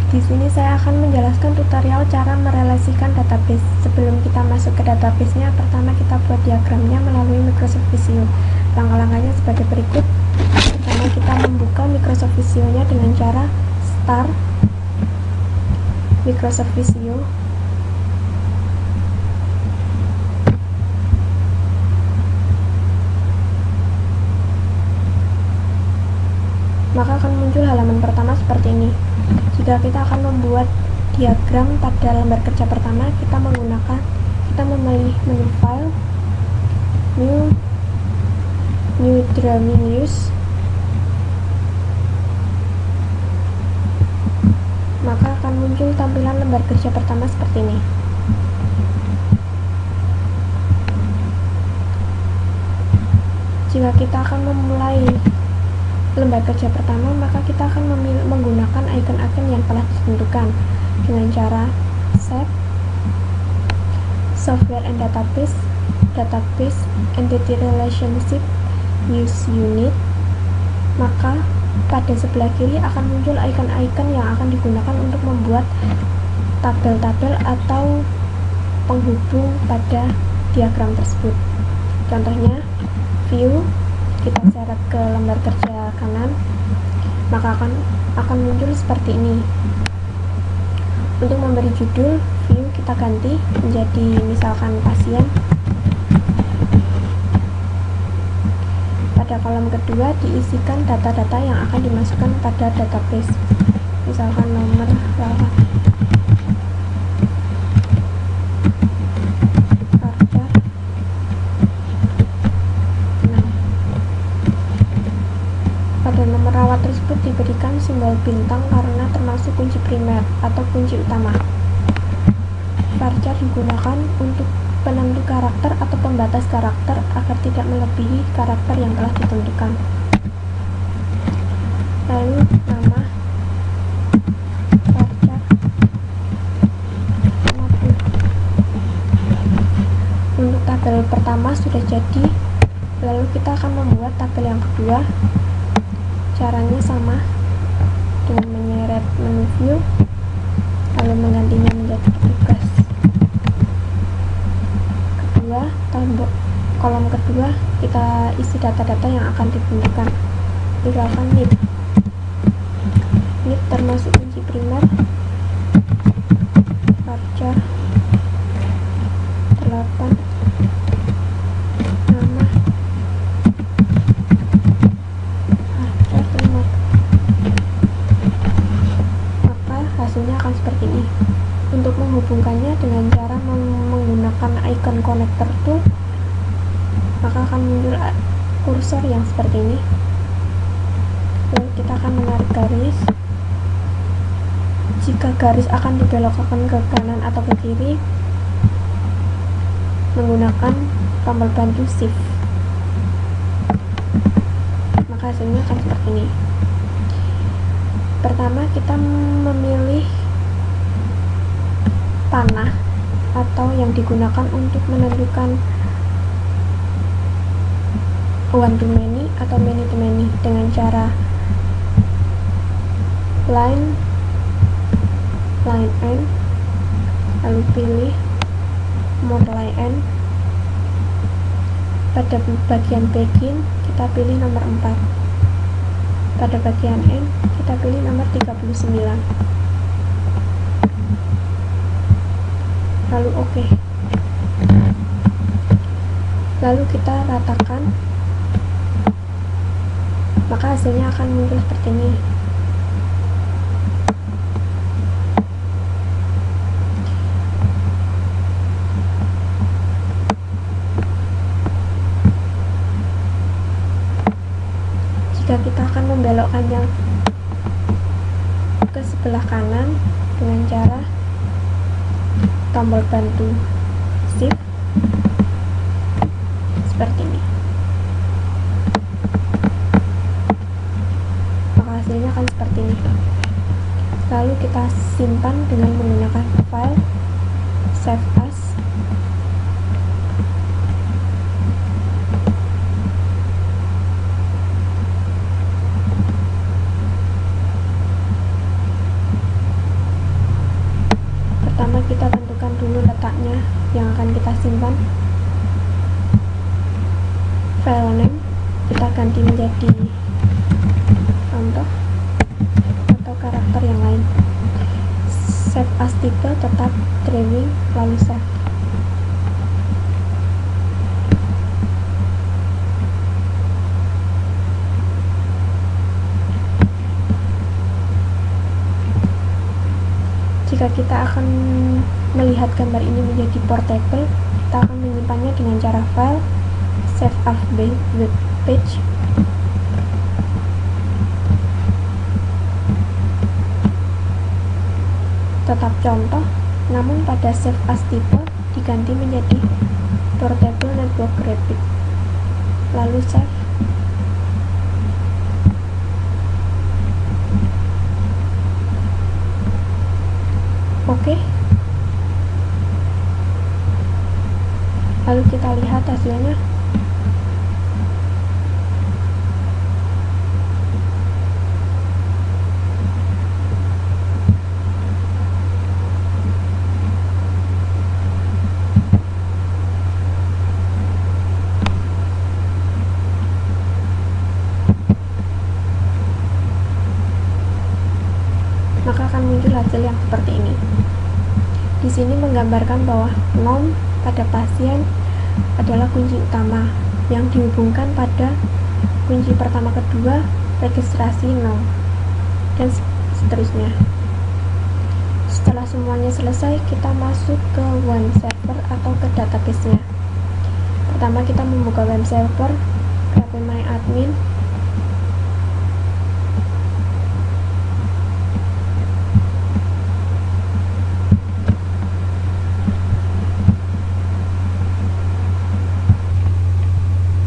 Di sini saya akan menjelaskan tutorial cara merelasikan database. Sebelum kita masuk ke database-nya, pertama kita buat diagramnya melalui Microsoft Visio. Langkah-langkahnya sebagai berikut. Pertama kita membuka Microsoft Visio-nya dengan cara Start Microsoft Visio. Maka akan muncul halaman pertama seperti ini. Jika kita akan membuat diagram pada lembar kerja pertama, kita memilih menu File, New Drawing Use. Maka akan muncul tampilan lembar kerja pertama seperti ini. Jika kita akan memulai lembar kerja pertama, maka kita akan menggunakan icon-icon yang telah ditentukan dengan cara Save, Software and Database, Database, Entity Relationship, Use Unit. Maka pada sebelah kiri akan muncul icon-icon yang akan digunakan untuk membuat tabel-tabel atau penghubung pada diagram tersebut. Contohnya, View, kita seret ke lembar kerja kanan, maka akan muncul seperti ini. Untuk memberi judul view, kita ganti menjadi misalkan pasien. Pada kolom kedua diisikan data-data yang akan dimasukkan pada database, misalkan nomor rawat, nomor rawat tersebut diberikan simbol bintang karena termasuk kunci primer atau kunci utama. Varchar digunakan untuk penentu karakter atau pembatas karakter agar tidak melebihi karakter yang telah ditentukan. Lalu nama varchar untuk tabel pertama sudah jadi. Lalu kita akan membuat tabel yang kedua. Caranya sama dengan menyeret menu view lalu menggantinya menjadi tugas kedua. Kolom kedua kita isi data-data yang akan ditentukan, misalkan NIP termasuk kunci primer, varchar 8, akan seperti ini. Untuk menghubungkannya dengan cara menggunakan icon connector tool, maka akan muncul kursor yang seperti ini. Lalu kita akan menarik garis. Jika garis akan dibelokkan ke kanan atau ke kiri, menggunakan tombol bantu Shift, maka hasilnya akan seperti ini. Pertama kita memilih panah atau yang digunakan untuk menentukan one to many atau many to many dengan cara line end, lalu pilih mode line end. Pada bagian begin kita pilih nomor 4, pada bagian end kita pilih nomor 39, lalu OK. Lalu kita ratakan, maka hasilnya akan muncul seperti ini. Jika kita akan membelokkannya ke sebelah kanan dengan cara tombol bantu Shift seperti ini, maka hasilnya akan seperti ini. Lalu kita simpan dengan menggunakan file, save as, kita tentukan dulu letaknya yang akan kita simpan. File name kita ganti menjadi contoh atau karakter yang lain. Save as tipe tetap drawing, lalu save. Jika kita akan melihat gambar ini menjadi portable, kita akan menyimpannya dengan cara file, save as web page, tetap contoh, namun pada save as tipe diganti menjadi portable network graphic, lalu save. Oke. Lalu kita lihat hasilnya. Maka akan muncul hasil yang seperti ini. Di sini menggambarkan bahwa nom pada pasien adalah kunci utama yang dihubungkan pada kunci pertama kedua registrasi nom, dan seterusnya. Setelah semuanya selesai, kita masuk ke web server atau ke database-nya. Pertama kita membuka web server, phpMyAdmin.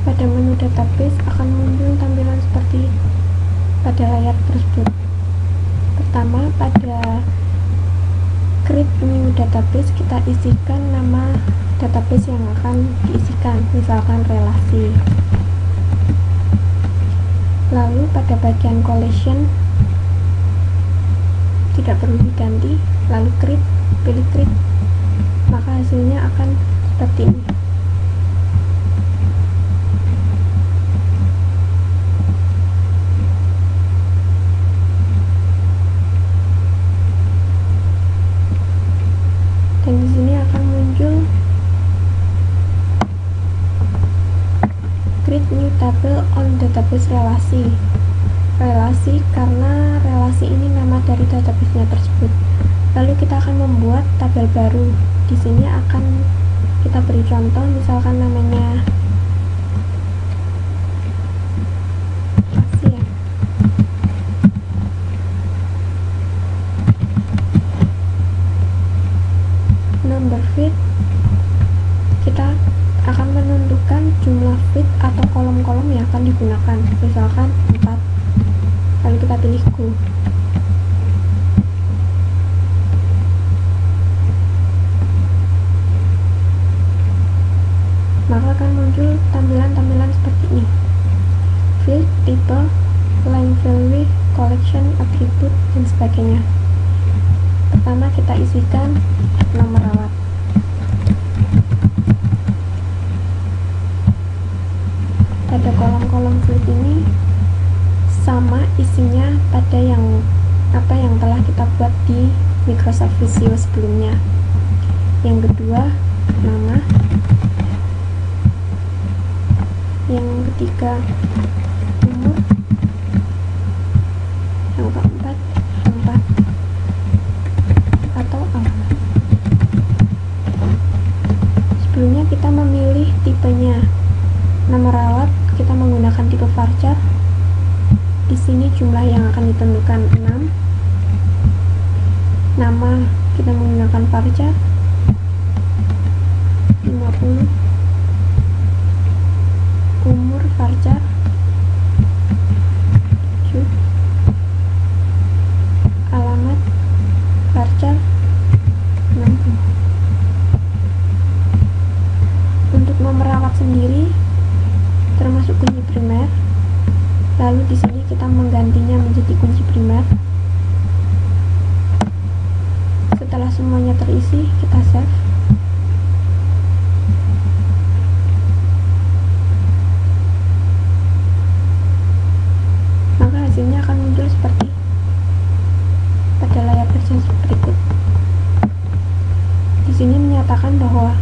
Pada menu database akan muncul tampilan seperti pada layar tersebut. Pertama, pada create new database kita isikan nama database yang akan diisikan, misalkan relasi. Lalu pada bagian collection tidak perlu diganti, lalu create, pilih create, maka hasilnya akan seperti ini. Dan di sini akan muncul create new table on database relasi. Relasi karena relasi ini nama dari database-nya tersebut. Lalu kita akan membuat tabel baru. Di sini akan kita beri contoh, misalkan namanya pasien. Number feed, kita akan menentukan jumlah feed atau kolom-kolom yang akan digunakan, misalkan 4, lalu kita pilih go. Maka akan muncul tampilan-tampilan seperti ini: field, tipe, line value, collection, attribute, dan sebagainya. Pertama kita isikan nomor rawat. Pada kolom-kolom field ini sama isinya pada yang telah kita buat di Microsoft Visio sebelumnya. Yang kedua nama, yang ketiga umur, yang keempat tempat atau alamat. Sebelumnya kita memilih tipenya. Nama rawat kita menggunakan tipe varchar. Di sini jumlah yang akan ditentukan 6. Nama kita menggunakan varchar 50. Umur varchar 7. Alamat varchar 60. Untuk nomor rawat sendiri termasuk kunci primer, lalu di sini kita menggantinya menjadi kunci primer. Setelah semuanya terisi, kita save. Maka hasilnya akan muncul seperti pada layar kerja berikut. Di sini menyatakan bahwa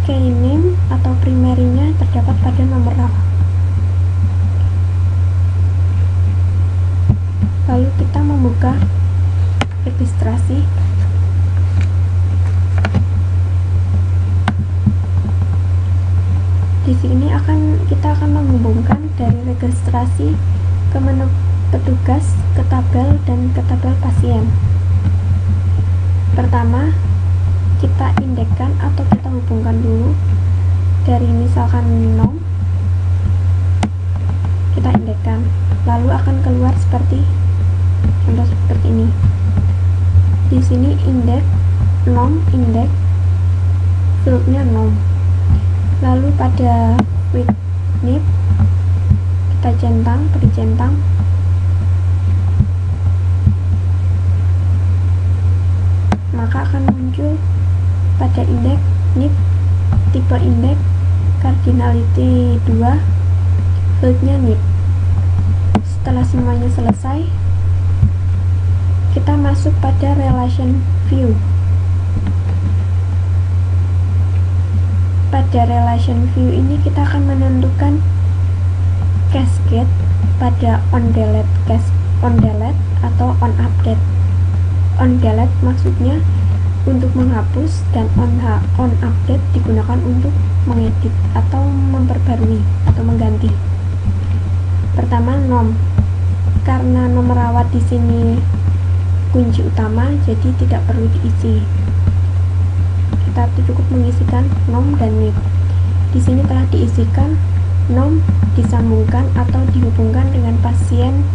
key name atau primerinya terdapat pada nomor raw. Lalu kita membuka registrasi. Di sini kita akan menghubungkan dari registrasi ke menu petugas, ke tabel, dan ke tabel pasien. Pertama, kita indekkan atau kita hubungkan dulu dari misalkan nom, kita indekkan, lalu akan keluar seperti contoh seperti ini. Di sini indeks nom, indeks fieldnya nom. Lalu pada with nip kita centang, beri centang. Maka akan muncul pada indeks nip tipe indeks cardinality 2, fieldnya nip. Setelah semuanya selesai, kita masuk pada relation view. Pada relation view ini kita akan menentukan cascade pada on delete atau on update. On delete maksudnya untuk menghapus, dan on update digunakan untuk mengedit atau memperbarui atau mengganti. Pertama, nom. Karena nomor rawat di sini kunci utama, jadi tidak perlu diisi. Kita cukup mengisikan nom dan nip. Di sini telah diisikan nom disambungkan atau dihubungkan dengan pasien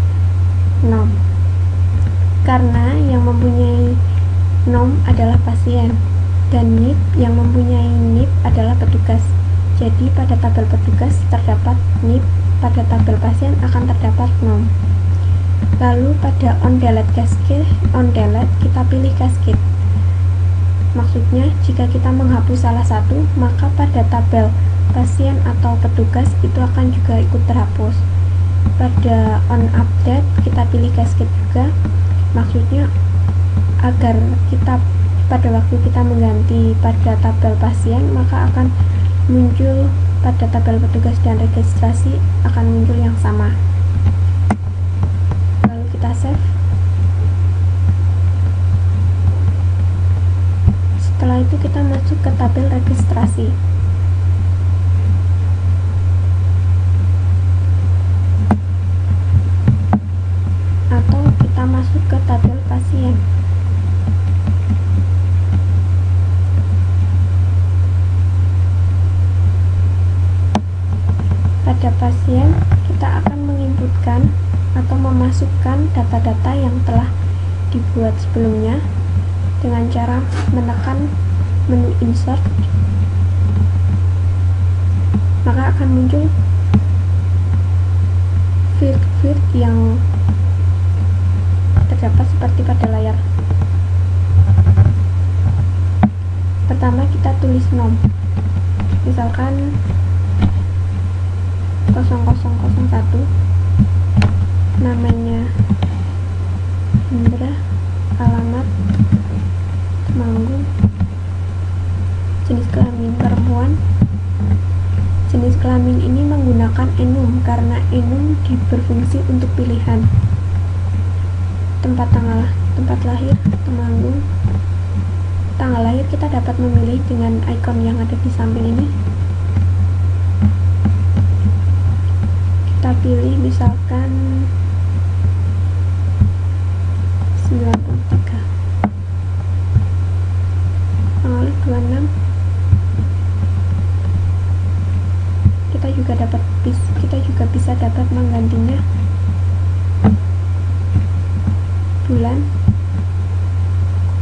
nom. Karena yang mempunyai nom adalah pasien dan nip yang mempunyai nip adalah petugas. Jadi pada tabel petugas terdapat nip, pada tabel pasien akan terdapat nom. Lalu pada on delete cascade, on delete kita pilih cascade. Maksudnya jika kita menghapus salah satu, maka pada tabel pasien atau petugas itu akan juga ikut terhapus. Pada on update kita pilih cascade juga. Maksudnya agar kita pada waktu kita mengganti pada tabel pasien, maka akan muncul pada tabel petugas dan registrasi akan muncul yang sama. Lalu kita save. Setelah itu kita masuk ke tabel registrasi. Atau kita masuk ke tabel pasien. Pada pasien kita akan menginputkan atau memasukkan data-data yang telah dibuat sebelumnya dengan cara menekan menu insert, maka akan muncul field yang terdapat seperti pada layar. Pertama kita tulis nom, misalkan 0001, namanya Indra, alamat Temanggung, jenis kelamin perempuan. Jenis kelamin ini menggunakan enum karena enum berfungsi untuk pilihan. Tempat lahir Temanggung. Tanggal lahir kita dapat memilih dengan icon yang ada di samping ini. Kita pilih misalkan 93, tanggal 26. Kita juga bisa dapat menggantinya bulan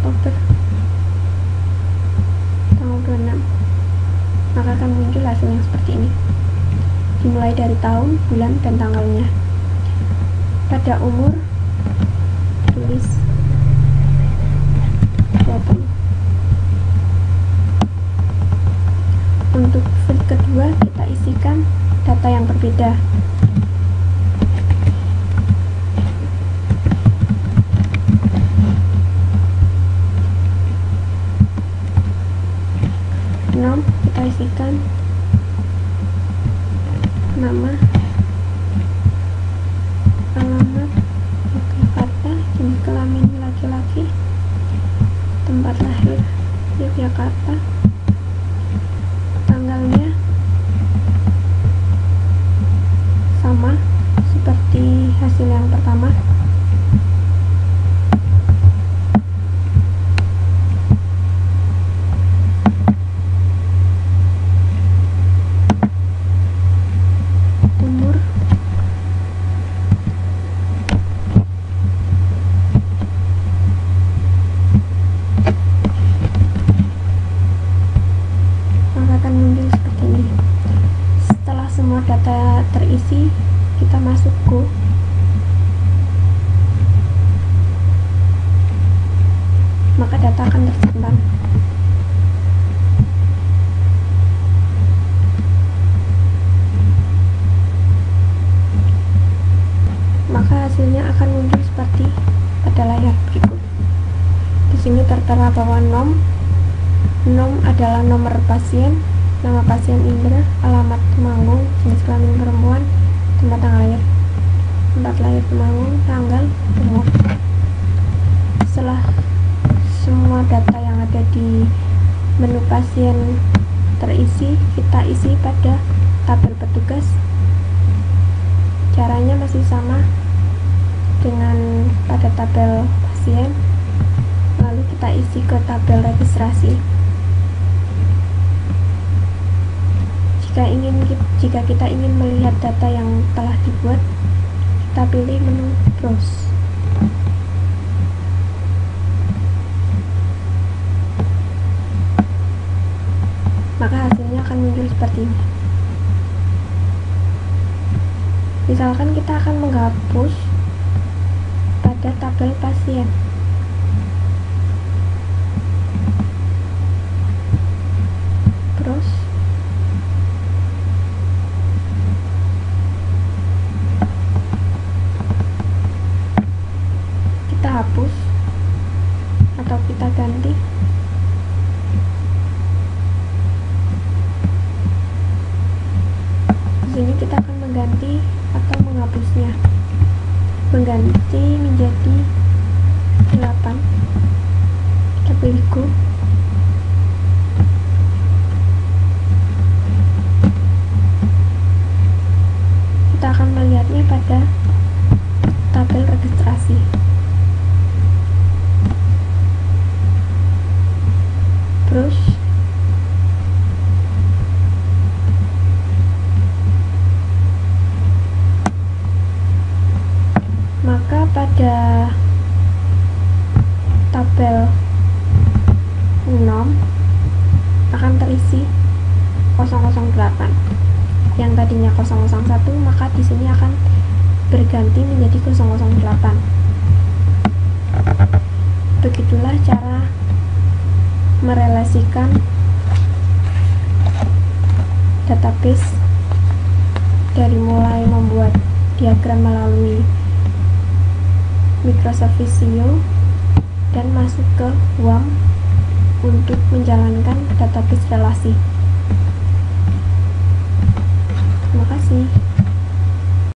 Oktober tanggal 26, maka akan muncul hasil yang seperti ini, dimulai dari tahun, bulan, dan tanggalnya. Pada umur tulis berikan nama, alamat Yogyakarta, jenis kelamin laki-laki, tempat lahir Yogyakarta, tanggalnya sama seperti hasil yang pertama. Umur, maka akan muncul seperti ini. Setelah semua data terisi, kita masuk Go. Maka data akan tersimpan. Maka hasilnya akan muncul seperti pada layar berikut. Di sini tertera bahwa nom adalah nomor pasien, nama pasien Indra, alamat Temanggung, jenis kelamin perempuan, tempat lahir Temanggung, tanggal, umur. Setelah semua data yang ada di menu pasien terisi, kita isi pada tabel petugas. Caranya masih sama dengan pada tabel pasien, lalu kita isi ke tabel registrasi. Jika kita ingin melihat data yang telah dibuat, kita pilih menu browse. Maka hasilnya akan muncul seperti ini. Misalkan kita akan menghapus pada tabel pasien. Browse. Kita hapus atau kita ganti. Di sini kita akan mengganti atau menghapusnya. Mengganti menjadi 8. Kita pilih Go. Kita akan melihatnya pada tabel registrasi. Browse. Maka pada tabel nom akan terisi 008. Yang tadinya 001, maka di sini akan berganti menjadi 008. Begitulah cara merelasikan database dari mulai membuat diagram melalui Microsoft Visio dan masuk ke WAM untuk menjalankan database relasi.